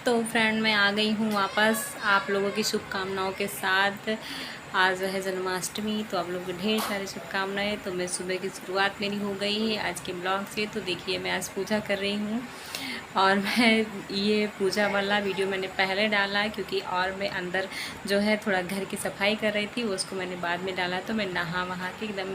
तो फ्रेंड मैं आ गई हूँ वापस आप लोगों की शुभकामनाओं के साथ। आज है जन्माष्टमी, तो आप लोगों को ढेर सारी शुभकामनाएं। तो मैं सुबह की शुरुआत मेरी हो गई है आज के ब्लॉग से। तो देखिए मैं आज पूजा कर रही हूँ और मैं ये पूजा वाला वीडियो मैंने पहले डाला है क्योंकि और मैं अंदर जो है थोड़ा घर की सफाई कर रही थी, उसको मैंने बाद में डाला। तो मैं नहा वहा के एकदम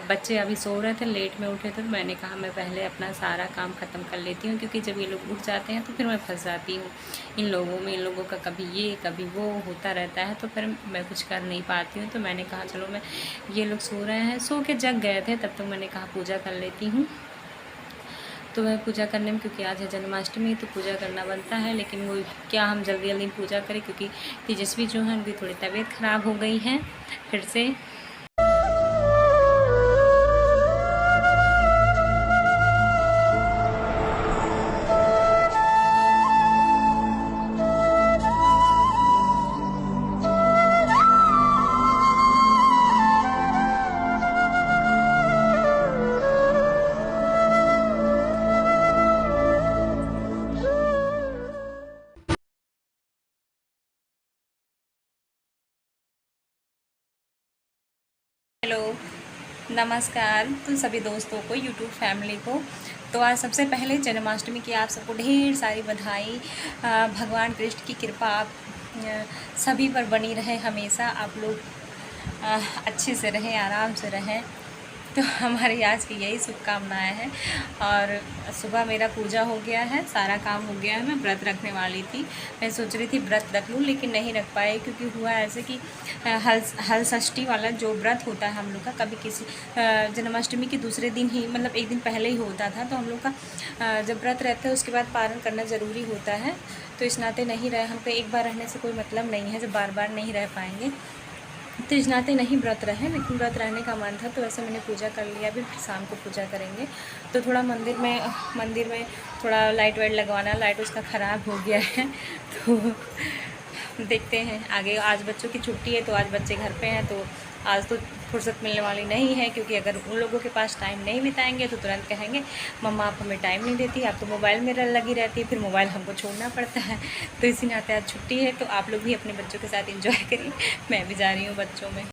बच्चे अभी सो रहे थे, लेट में उठे थे, तो मैंने कहा मैं पहले अपना सारा काम ख़त्म कर लेती हूँ क्योंकि जब ये लोग उठ जाते हैं तो फिर मैं फंस जाती हूँ इन लोगों में। इन लोगों का कभी ये कभी वो होता रहता है, तो फिर मैं कुछ कर नहीं पाती हूँ। तो मैंने कहा चलो मैं, ये लोग सो रहे हैं, सो के जग गए थे, तब तक मैंने कहा पूजा कर लेती हूँ। तो मैं पूजा करने में, क्योंकि आज है जन्माष्टमी तो पूजा करना बनता है, लेकिन वो क्या हम जल्दी जल्दी पूजा करें क्योंकि तेजस्वी जो है उनकी थोड़ी तबीयत ख़राब हो गई है फिर से। हेलो, नमस्कार तो सभी दोस्तों को, यूट्यूब फैमिली को। तो आज सबसे पहले जन्माष्टमी की आप सबको ढेर सारी बधाई। भगवान कृष्ण की कृपा आप सभी पर बनी रहे हमेशा। आप लोग अच्छे से रहें, आराम से रहें। तो हमारी आज की यही शुभकामनाएं हैं। और सुबह मेरा पूजा हो गया है, सारा काम हो गया है। मैं व्रत रखने वाली थी, मैं सोच रही थी व्रत रख लूँ, लेकिन नहीं रख पाई क्योंकि हुआ ऐसे कि हल षष्ठी वाला जो व्रत होता है हम लोग का, कभी किसी जन्माष्टमी के दूसरे दिन ही, मतलब एक दिन पहले ही होता था। तो हम लोग का जब व्रत रहता है उसके बाद पारण करना ज़रूरी होता है। तो इस नाते नहीं रहे, हमको एक बार रहने से कोई मतलब नहीं है, जब बार बार नहीं रह पाएंगे तो इस नाते नहीं व्रत रहे। लेकिन व्रत रहने का मन था तो वैसे मैंने पूजा कर लिया। अभी फिर शाम को पूजा करेंगे। तो थोड़ा मंदिर में थोड़ा लाइट वाइट लगवाना, लाइट उसका ख़राब हो गया है। तो देखते हैं आगे। आज बच्चों की छुट्टी है तो आज बच्चे घर पे हैं, तो आज तो फुर्सत मिलने वाली नहीं है क्योंकि अगर उन लोगों के पास टाइम नहीं बिताएंगे तो तुरंत कहेंगे मम्मा आप हमें टाइम नहीं देती, आप तो मोबाइल में लगी रहती है, फिर मोबाइल हमको छोड़ना पड़ता है। तो इसी नाते आज छुट्टी है, तो आप लोग भी अपने बच्चों के साथ एंजॉय करिए। मैं भी जा रही हूँ बच्चों में।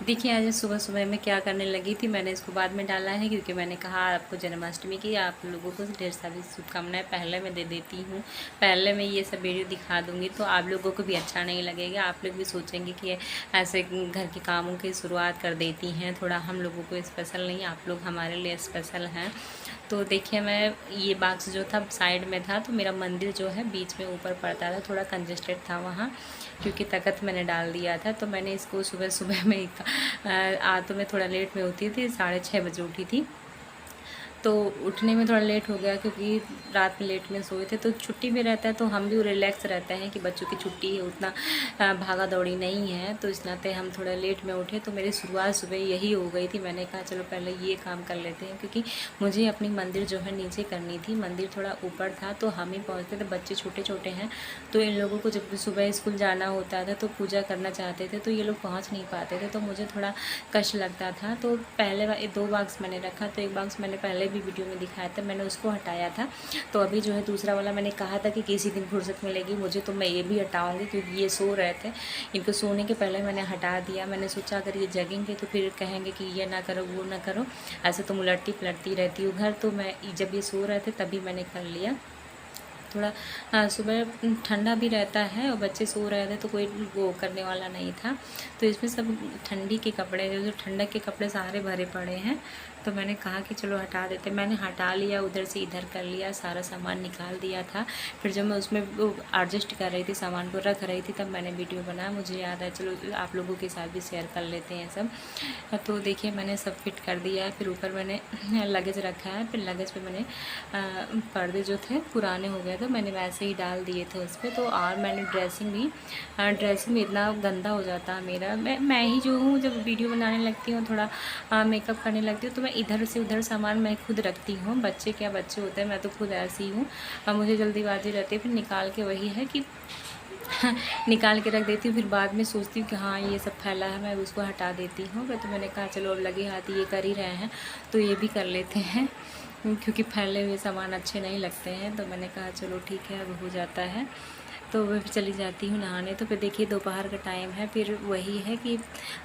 देखिए आज सुबह सुबह मैं क्या करने लगी थी, मैंने इसको बाद में डाला है क्योंकि मैंने कहा आपको जन्माष्टमी की आप लोगों को ढेर सारी शुभकामनाएं पहले मैं दे देती हूँ। पहले मैं ये सब वीडियो दिखा दूँगी तो आप लोगों को भी अच्छा नहीं लगेगा। आप लोग भी सोचेंगे कि ऐसे घर के कामों की शुरुआत कर देती हैं, थोड़ा हम लोगों को स्पेशल नहीं, आप लोग हमारे लिए स्पेशल हैं। तो देखिए मैं, ये बॉक्स जो था साइड में था, तो मेरा मंदिर जो है बीच में ऊपर पड़ता था, थोड़ा कंजेस्टेड था वहाँ क्योंकि तख्त मैंने डाल दिया था। तो मैंने इसको सुबह सुबह में तो मैं थोड़ा लेट में उठी थी, 6:30 बजे उठी थी। तो उठने में थोड़ा लेट हो गया क्योंकि रात में लेट में सोए थे। तो छुट्टी में रहता है तो हम भी रिलैक्स रहते हैं कि बच्चों की छुट्टी है, उतना भागा दौड़ी नहीं है। तो इस नाते हम थोड़ा लेट में उठे, तो मेरी शुरुआत सुबह यही हो गई थी। मैंने कहा चलो पहले ये काम कर लेते हैं क्योंकि मुझे अपनी मंदिर जो है नीचे करनी थी। मंदिर थोड़ा ऊपर था तो हम ही पहुँचते थे, बच्चे छोटे छोटे हैं तो इन लोगों को जब सुबह स्कूल जाना होता था तो पूजा करना चाहते थे तो ये लोग पहुँच नहीं पाते थे, तो मुझे थोड़ा कष्ट लगता था। तो पहले 2 बॉक्स मैंने रखा, तो एक बॉक्स मैंने पहले भी वीडियो में दिखाया था, मैंने उसको हटाया था। तो अभी जो है दूसरा वाला मैंने कहा था कि किसी दिन फुर्सत मिलेगी मुझे तो मैं ये भी हटाऊंगी क्योंकि ये सो रहे थे। इनको सोने के पहले मैंने हटा दिया। मैंने सोचा अगर ये जगेंगे तो फिर कहेंगे कि ये ना करो वो ना करो, ऐसे तुम उलटती पलटती रहती हो घर। तो मैं जब ये सो रहे थे तभी मैंने कर लिया। थोड़ा सुबह ठंडा भी रहता है और बच्चे सो रहे थे तो कोई वो करने वाला नहीं था। तो इसमें सब ठंडी के कपड़े, जो ठंडक के कपड़े सारे भरे पड़े हैं, तो मैंने कहा कि चलो हटा देते। मैंने हटा लिया, उधर से इधर कर लिया, सारा सामान निकाल दिया था। फिर जब मैं उसमें एडजस्ट कर रही थी, सामान को रख रही थी, तब मैंने वीडियो बनाया। मुझे याद है चलो आप लोगों के साथ भी शेयर कर लेते हैं सब। तो देखिए मैंने सब फिट कर दिया है। फिर ऊपर मैंने लगेज रखा है, फिर लगेज पे मैंने पर्दे जो थे पुराने हो गए तो मैंने वैसे ही डाल दिए थे उस पर। तो और मैंने ड्रेसिंग भी इतना गंदा हो जाता है मेरा। मैं ही जो हूँ जब वीडियो बनाने लगती हूँ, थोड़ा मेकअप करने लगती हूँ, तो मैं इधर से उधर सामान मैं खुद रखती हूँ। बच्चे क्या बच्चे होते हैं, मैं तो खुद ऐसी हूँ। मुझे जल्दीबाजी रहती है, फिर निकाल के वही है कि निकाल के रख देती हूँ। फिर बाद में सोचती हूँ कि हाँ ये सब फैला है, मैं उसको हटा देती हूँ। तो मैंने कहा चलो अब लगे हाथ ये कर ही रहे हैं तो ये भी कर लेते हैं। क्योंकि फैले हुए सामान अच्छे नहीं लगते हैं। तो मैंने कहा चलो ठीक है, अब हो जाता है। तो मैं फिर चली जाती हूँ नहाने। तो फिर देखिए दोपहर का टाइम है, फिर वही है कि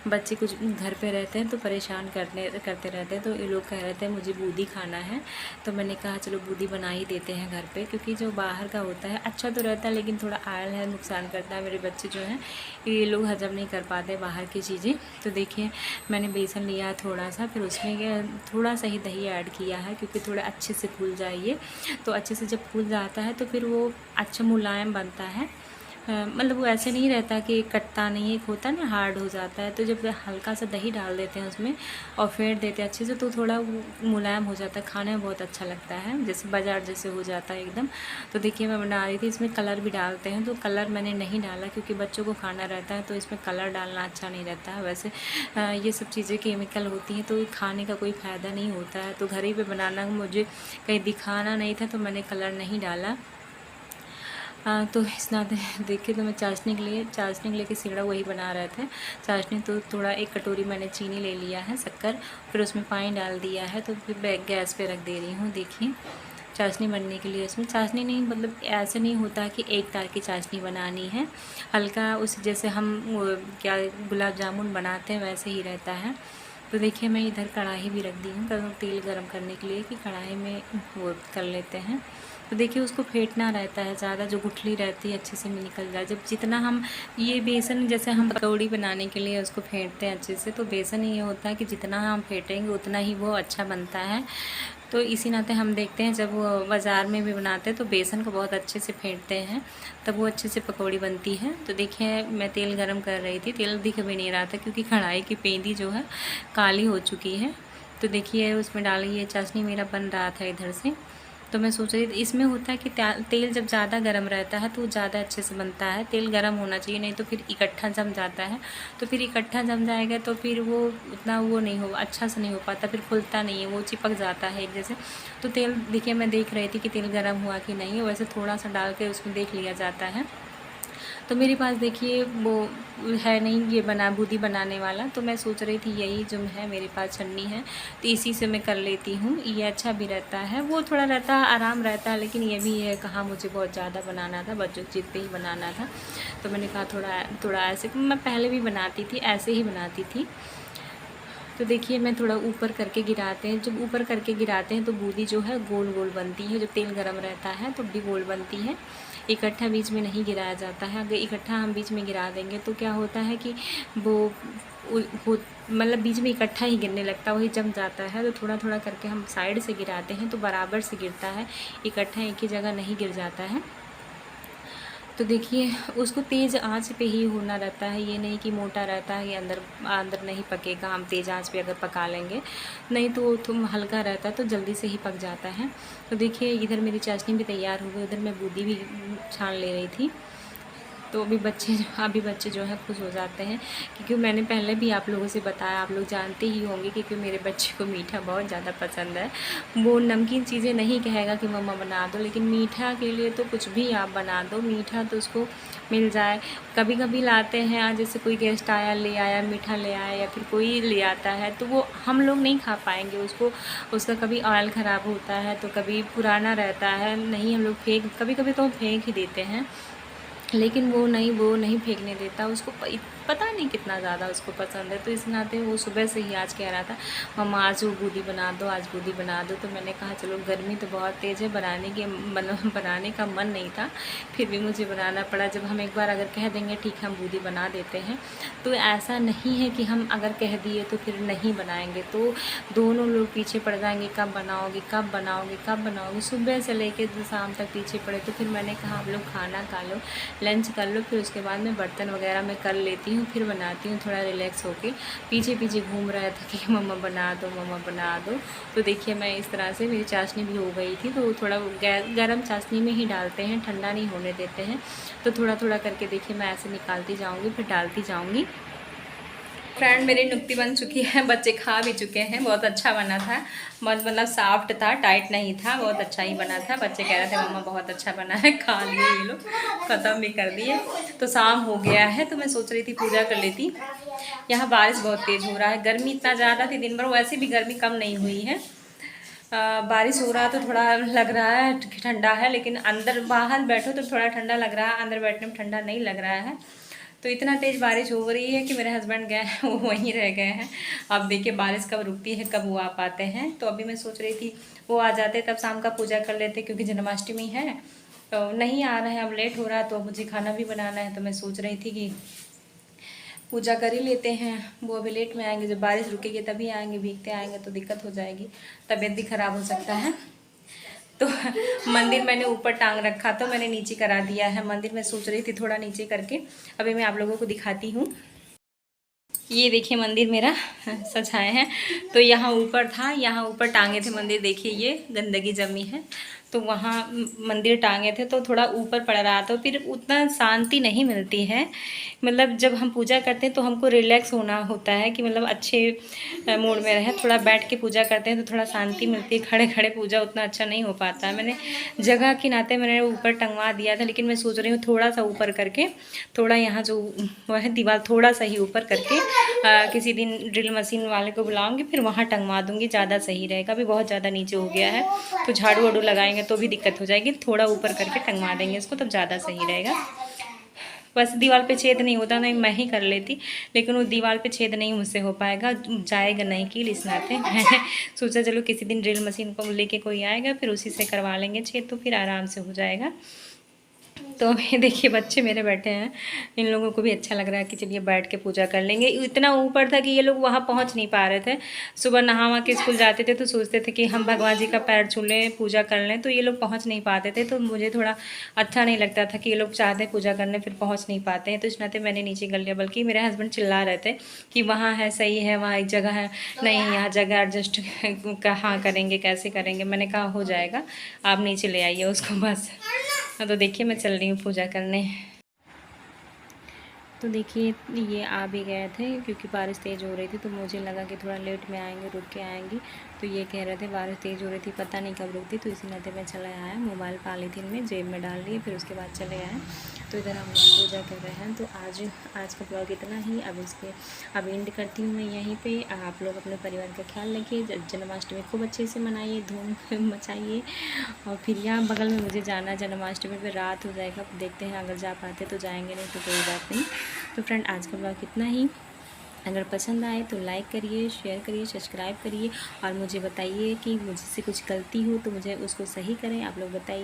बच्चे कुछ घर पे रहते हैं तो परेशान करते रहते हैं। तो ये लोग कह रहे थे मुझे बूंदी खाना है, तो मैंने कहा चलो बूंदी बना ही देते हैं घर पे, क्योंकि जो बाहर का होता है अच्छा तो रहता है लेकिन थोड़ा आयल है, नुकसान करता है। मेरे बच्चे जो हैं ये लोग हजम नहीं कर पाते बाहर की चीज़ें। तो देखिए मैंने बेसन लिया थोड़ा सा, फिर उसमें थोड़ा सा ही दही ऐड किया है, क्योंकि थोड़ा अच्छे से फूल जाइए। तो अच्छे से जब फूल जाता है तो फिर वो अच्छा मुलायम बनता है। मतलब वो ऐसे नहीं रहता कि कटता नहीं, एक होता है ना हार्ड हो जाता है। तो जब हल्का सा दही डाल देते हैं उसमें और फेंट देते हैं अच्छे से, तो थोड़ा वो मुलायम हो जाता है, खाने में बहुत अच्छा लगता है, जैसे बाजार जैसे हो जाता है एकदम। तो देखिए मैं बना रही थी, इसमें कलर भी डालते हैं, तो कलर मैंने नहीं डाला क्योंकि बच्चों को खाना रहता है तो इसमें कलर डालना अच्छा नहीं रहता है। वैसे ये सब चीज़ें केमिकल होती हैं तो खाने का कोई फ़ायदा नहीं होता है। तो घर ही पे बनाना मुझे कहीं दिखाना नहीं था, तो मैंने कलर नहीं डाला। तो इस नाते देखिए, तो मैं चाशनी के लिए कि सिंगड़ा वही बना रहे थे। चाशनी तो थोड़ा एक कटोरी मैंने चीनी ले लिया है, शक्कर, फिर उसमें पानी डाल दिया है। तो फिर गैस पे रख दे रही हूँ। देखिए चाशनी बनने के लिए इसमें चाशनी नहीं, मतलब ऐसे नहीं होता कि एक तार की चाशनी बनानी है, हल्का उस जैसे हम क्या गुलाब जामुन बनाते हैं वैसे ही रहता है। तो देखिए मैं इधर कढ़ाई भी रख दी हूँ तेल गरम करने के लिए, कि कढ़ाई में वो कर लेते हैं। तो देखिए उसको फेंटना रहता है ज़्यादा, जो गुठली रहती है अच्छे से में निकल जाए। जब जितना हम ये बेसन जैसे हम पकौड़ी बनाने के लिए उसको फेंटते हैं अच्छे से, तो बेसन ये होता है कि जितना हम फेंटेंगे उतना ही वो अच्छा बनता है। तो इसी नाते हम देखते हैं जब वो बाज़ार में भी बनाते हैं तो बेसन को बहुत अच्छे से फेंटते हैं, तब वो अच्छे से पकौड़ी बनती है। तो देखिए मैं तेल गरम कर रही थी, तेल दिख भी नहीं रहा था क्योंकि कढ़ाई की पेंदी जो है काली हो चुकी है। तो देखिए उसमें डाली ये चाशनी मेरा बन रहा था इधर से। तो मैं सोच रही थी, इसमें होता है कि तेल जब ज़्यादा गर्म रहता है तो ज़्यादा अच्छे से बनता है। तेल गर्म होना चाहिए, नहीं तो फिर इकट्ठा जम जाता है। तो फिर इकट्ठा जम जाएगा तो फिर वो उतना वो नहीं हो, अच्छा से नहीं हो पाता, फिर फूलता नहीं है, वो चिपक जाता है एक जैसे। तो तेल देखिए मैं देख रही थी कि तेल गर्म हुआ कि नहीं, वैसे थोड़ा सा डाल के उसमें देख लिया जाता है। तो मेरे पास देखिए वो है नहीं ये बूंदी बनाने वाला, तो मैं सोच रही थी यही जो है मेरे पास छन्नी है, तो इसी से मैं कर लेती हूँ। ये अच्छा भी रहता है, वो थोड़ा रहता है आराम रहता है, लेकिन ये भी है कहाँ मुझे बहुत ज़्यादा बनाना था, बच्चों की जिद पे ही बनाना था। तो मैंने कहा थोड़ा ऐसे, मैं पहले भी बनाती थी, ऐसे ही बनाती थी। तो देखिए मैं थोड़ा ऊपर करके गिराते हैं, जब ऊपर करके गिराते हैं तो बूंदी जो है गोल गोल बनती है, जब तेल गर्म रहता है तो भी गोल बनती है। इकट्ठा बीच में नहीं गिराया जाता है, अगर इकट्ठा हम बीच में गिरा देंगे तो क्या होता है कि वो मतलब बीच में इकट्ठा ही गिरने लगता है, वही जम जाता है। तो थोड़ा थोड़ा करके हम साइड से गिराते हैं तो बराबर से गिरता है, इकट्ठा एक ही जगह नहीं गिर जाता है। तो देखिए उसको तेज़ आंच पे ही होना रहता है, ये नहीं कि मोटा रहता है, ये अंदर अंदर नहीं पकेगा, हम तेज़ आंच पे अगर पका लेंगे, नहीं तो तुम हल्का रहता है तो जल्दी से ही पक जाता है। तो देखिए इधर मेरी चाशनी भी तैयार हो गई, उधर मैं बूंदी भी छान ले रही थी। तो अभी बच्चे जो है खुश हो जाते हैं, क्योंकि मैंने पहले भी आप लोगों से बताया, आप लोग जानते ही होंगे, क्योंकि मेरे बच्चे को मीठा बहुत ज़्यादा पसंद है। वो नमकीन चीज़ें नहीं कहेगा कि मम्मा बना दो, लेकिन मीठा के लिए तो कुछ भी आप बना दो, मीठा तो उसको मिल जाए। कभी कभी लाते हैं, आज जैसे कोई गेस्ट आया, ले आया मीठा ले आया, या फिर कोई ले आता है, तो वो हम लोग नहीं खा पाएंगे उसको, उसका कभी ऑयल ख़राब होता है तो कभी पुराना रहता है, नहीं हम लोग कभी कभी तो हम फेंक ही देते हैं, लेकिन वो नहीं फेंकने देता, उसको पता नहीं कितना ज़्यादा उसको पसंद है। तो इस नाते वो सुबह से ही आज कह रहा था मम्मा आज वो बूंदी बना दो, आज बूंदी बना दो। तो मैंने कहा चलो गर्मी तो बहुत तेज़ है, बनाने का मन नहीं था, फिर भी मुझे बनाना पड़ा। जब हम एक बार अगर कह देंगे ठीक है हम बूंदी बना देते हैं, तो ऐसा नहीं है कि हम अगर कह दिए तो फिर नहीं बनाएंगे, तो दोनों लोग पीछे पड़ जाएंगे, कब बनाओगे कब बनाओगे कब बनाओगे, सुबह से लेके शाम तक पीछे पड़े। तो फिर मैंने कहा आप लोग खाना खा लो, लंच कर लो, फिर उसके बाद मैं बर्तन वगैरह मैं कर लेती हूँ, फिर बनाती हूँ। थोड़ा रिलैक्स होके पीछे पीछे घूम रहा था कि मम्मा बना दो मम्मा बना दो। तो देखिए मैं इस तरह से मेरी चाशनी भी हो गई थी, तो थोड़ा गरम चाशनी में ही डालते हैं, ठंडा नहीं होने देते हैं। तो थोड़ा थोड़ा करके देखिए मैं ऐसे निकालती जाऊँगी, फिर डालती जाऊँगी। फ्रेंड मेरी नुक्ती बन चुकी है, बच्चे खा भी चुके हैं, बहुत अच्छा बना था, बहुत मतलब सॉफ्ट था, टाइट नहीं था, बहुत अच्छा ही बना था। बच्चे कह रहे थे मम्मा बहुत अच्छा बना है, खा लिए ये लोग, ख़त्म भी कर दिए। तो शाम हो गया है, तो मैं सोच रही थी पूजा कर लेती। यहाँ बारिश बहुत तेज़ हो रहा है, गर्मी इतना ज़्यादा थी दिन भर, वैसे भी गर्मी कम नहीं हुई है। बारिश हो रहा तो थोड़ा लग रहा है ठंडा है, लेकिन अंदर बाहर बैठो तो थोड़ा ठंडा लग रहा है, अंदर बैठने में ठंडा नहीं लग रहा है। तो इतना तेज़ बारिश हो रही है कि मेरे हस्बैंड गए हैं, वो वहीं रह गए हैं। अब देखिए बारिश कब रुकती है, कब वो आ पाते हैं। तो अभी मैं सोच रही थी वो आ जाते तब शाम का पूजा कर लेते, क्योंकि जन्माष्टमी है। तो नहीं आ रहे हैं, अब लेट हो रहा है तो मुझे खाना भी बनाना है। तो मैं सोच रही थी कि पूजा कर ही लेते हैं। वो अभी लेट में आएंगे, जब बारिश रुकेगी तभी आएंगे, भीगते आएंगे तो दिक्कत हो जाएगी, तबीयत भी ख़राब हो सकता है। तो मंदिर मैंने ऊपर टांग रखा, तो मैंने नीचे करा दिया है। मंदिर मैं सोच रही थी थोड़ा नीचे करके, अभी मैं आप लोगों को दिखाती हूँ। ये देखिए मंदिर मेरा सजाए हैं। तो यहाँ ऊपर था, यहाँ ऊपर टांगे थे मंदिर। देखिए ये गंदगी जमी है, तो वहाँ मंदिर टांगे थे तो थोड़ा ऊपर पड़ रहा था, फिर उतना शांति नहीं मिलती है। मतलब जब हम पूजा करते हैं तो हमको रिलैक्स होना होता है, कि मतलब अच्छे मूड में रहे। थोड़ा बैठ के पूजा करते हैं तो थोड़ा शांति मिलती है, खड़े खड़े पूजा उतना अच्छा नहीं हो पाता है। मैंने जगह के नाते मैंने ऊपर टंगवा दिया था, लेकिन मैं सोच रही हूँ थोड़ा सा ऊपर करके, थोड़ा यहाँ जो वह है दीवार थोड़ा सा ही ऊपर करके किसी दिन ड्रिल मशीन वाले को बुलाऊंगी, फिर वहाँ टंगवा दूंगी, ज़्यादा सही रहेगा। अभी बहुत ज़्यादा नीचे हो गया है, तो झाड़ू वाड़ू लगाएंगे तो भी दिक्कत हो जाएगी। थोड़ा ऊपर करके टंगवा देंगे इसको, तब ज़्यादा सही रहेगा। बस दीवार पे छेद नहीं होता, नहीं मैं ही कर लेती, लेकिन वो दीवार पे छेद नहीं मुझसे हो पाएगा, जाएगा नहीं कि इस नाते मैंने सोचा चलो किसी दिन ड्रिल मशीन को लेके कोई आएगा, फिर उसी से करवा लेंगे छेद, तो फिर आराम से हो जाएगा। तो ये देखिए बच्चे मेरे बैठे हैं, इन लोगों को भी अच्छा लग रहा है कि चलिए बैठ के पूजा कर लेंगे। इतना ऊपर था कि ये लोग वहाँ पहुँच नहीं पा रहे थे। सुबह नहा वहा के स्कूल जाते थे तो सोचते थे कि हम भगवान जी का पैर छू लें, पूजा कर लें, तो ये लोग पहुँच नहीं पाते थे। तो मुझे थोड़ा अच्छा नहीं लगता था कि ये लोग चाहते हैं पूजा करने, फिर पहुँच नहीं पाते हैं। तो इस नाते मैंने नीचे कर लिया, बल्कि मेरे हस्बैंड चिल्ला रहे थे कि वहाँ है, सही है, वहाँ एक जगह है, नहीं यहाँ जगह एडजस्ट कहाँ करेंगे, कैसे करेंगे। मैंने कहा हो जाएगा, आप नीचे ले आइए उसको बस। तो देखिए मैं चल रही हूँ पूजा करने। तो देखिए ये आ भी गए थे, क्योंकि बारिश तेज़ हो रही थी, तो मुझे लगा कि थोड़ा लेट में आएंगे, रुक के आएंगी। तो ये कह रहे थे बारिश तेज़ हो रही थी, पता नहीं कब रुकती, तो इसी नाते मैं चला आया। मोबाइल पॉलीथीन में जेब में डाल लिए, फिर उसके बाद चले आए। तो इधर हम लोग पूजा कर रहे हैं। तो आज का ब्लॉग इतना ही। अब एंड करती हूँ मैं यहीं पे। आप लोग अपने परिवार का ख्याल रखिए, जन्माष्टमी खूब अच्छे से मनाइए, धूम मचाइए। और फिर यहाँ बगल में मुझे जाना है, जन्माष्टमी पे रात हो जाएगा, देखते हैं अगर जा पाते तो जाएंगे, नहीं तो कोई बात नहीं। तो फ्रेंड आज का ब्लॉग इतना ही। अगर पसंद आए तो लाइक करिए, शेयर करिए, सब्सक्राइब करिए, और मुझे बताइए कि मुझसे कुछ गलती हो तो मुझे उसको सही करें। आप लोग बताइए।